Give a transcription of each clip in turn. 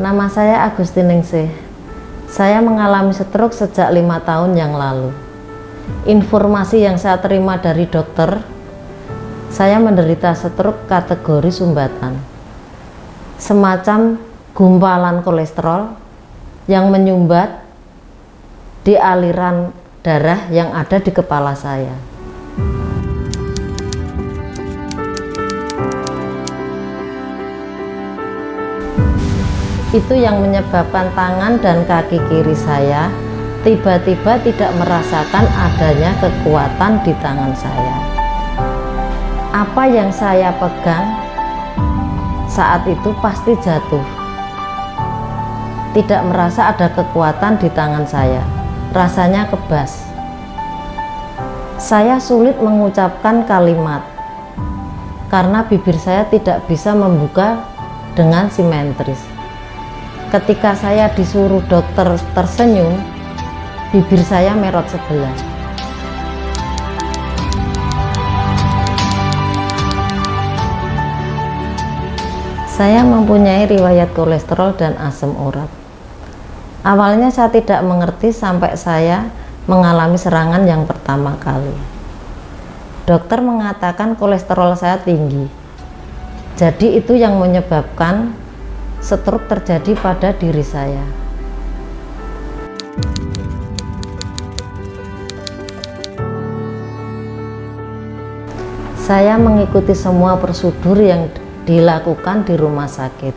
Nama saya Agustiningsih. Saya mengalami stroke sejak 5 tahun yang lalu. Informasi yang saya terima dari dokter, saya menderita stroke kategori sumbatan. Semacam gumpalan kolesterol yang menyumbat di aliran darah yang ada di kepala saya. Itu yang menyebabkan tangan dan kaki kiri saya tiba-tiba tidak merasakan adanya kekuatan di tangan saya. Apa yang saya pegang saat itu pasti jatuh. Tidak merasa ada kekuatan di tangan saya. Rasanya kebas. Saya sulit mengucapkan kalimat karena bibir saya tidak bisa membuka dengan simetris. Ketika saya disuruh dokter tersenyum, bibir saya merot sebelah. Saya mempunyai riwayat kolesterol dan asam urat. Awalnya saya tidak mengerti sampai saya mengalami serangan yang pertama kali. Dokter mengatakan kolesterol saya tinggi. Jadi itu yang menyebabkan stroke terjadi pada diri saya. Saya mengikuti semua prosedur yang dilakukan di rumah sakit,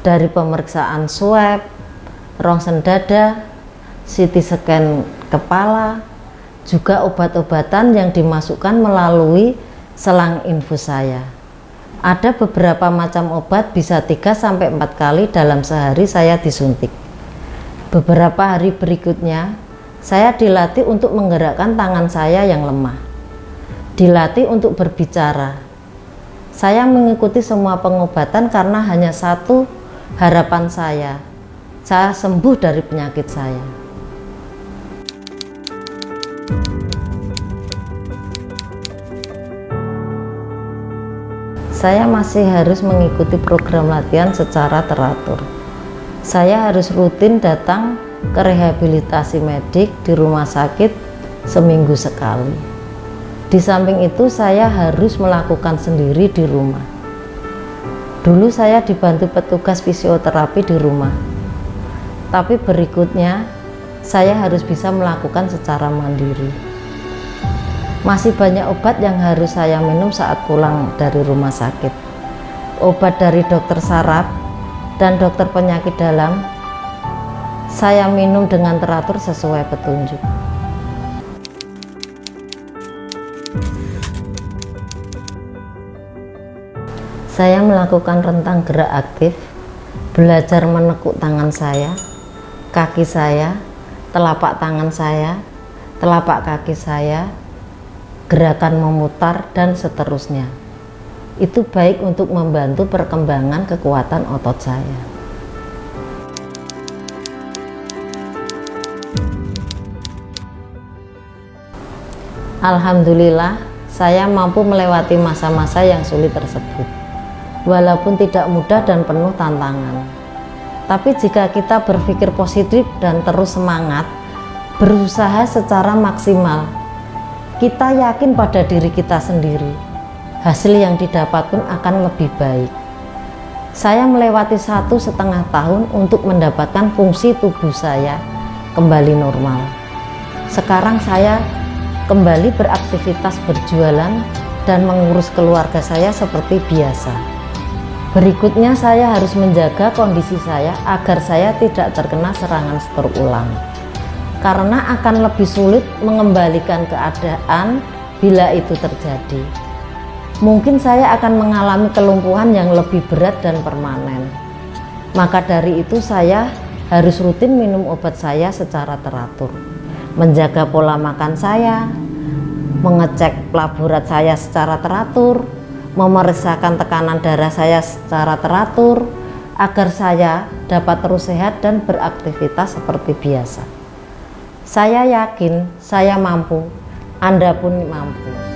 dari pemeriksaan swab, rongsen dada, CT scan kepala, juga obat-obatan yang dimasukkan melalui selang infus saya. Ada beberapa macam obat, bisa 3-4 kali dalam sehari saya disuntik. Beberapa hari berikutnya, saya dilatih untuk menggerakkan tangan saya yang lemah. Dilatih untuk berbicara. Saya mengikuti semua pengobatan karena hanya satu harapan saya sembuh dari penyakit saya. Saya masih harus mengikuti program latihan secara teratur. Saya harus rutin datang ke rehabilitasi medik di rumah sakit seminggu sekali. Di samping itu saya harus melakukan sendiri di rumah. Dulu saya dibantu petugas fisioterapi di rumah. Tapi berikutnya saya harus bisa melakukan secara mandiri. Masih banyak obat yang harus saya minum saat pulang dari rumah sakit. Obat dari dokter saraf dan dokter penyakit dalam saya minum dengan teratur sesuai petunjuk. Saya melakukan rentang gerak aktif, belajar menekuk tangan saya, kaki saya, telapak tangan saya, telapak kaki saya, gerakan memutar, dan seterusnya. Itu baik untuk membantu perkembangan kekuatan otot saya. Alhamdulillah, saya mampu melewati masa-masa yang sulit tersebut, walaupun tidak mudah dan penuh tantangan. Tapi jika kita berpikir positif dan terus semangat, berusaha secara maksimal, kita yakin pada diri kita sendiri, hasil yang didapat pun akan lebih baik. Saya melewati 1,5 tahun untuk mendapatkan fungsi tubuh saya kembali normal. Sekarang saya kembali beraktivitas berjualan dan mengurus keluarga saya seperti biasa. Berikutnya saya harus menjaga kondisi saya agar saya tidak terkena serangan stroke ulang. Karena akan lebih sulit mengembalikan keadaan bila itu terjadi. Mungkin saya akan mengalami kelumpuhan yang lebih berat dan permanen. Maka dari itu saya harus rutin minum obat saya secara teratur, menjaga pola makan saya, mengecek laborat saya secara teratur, memeriksakan tekanan darah saya secara teratur, agar saya dapat terus sehat dan beraktivitas seperti biasa. Saya yakin saya mampu, Anda pun mampu.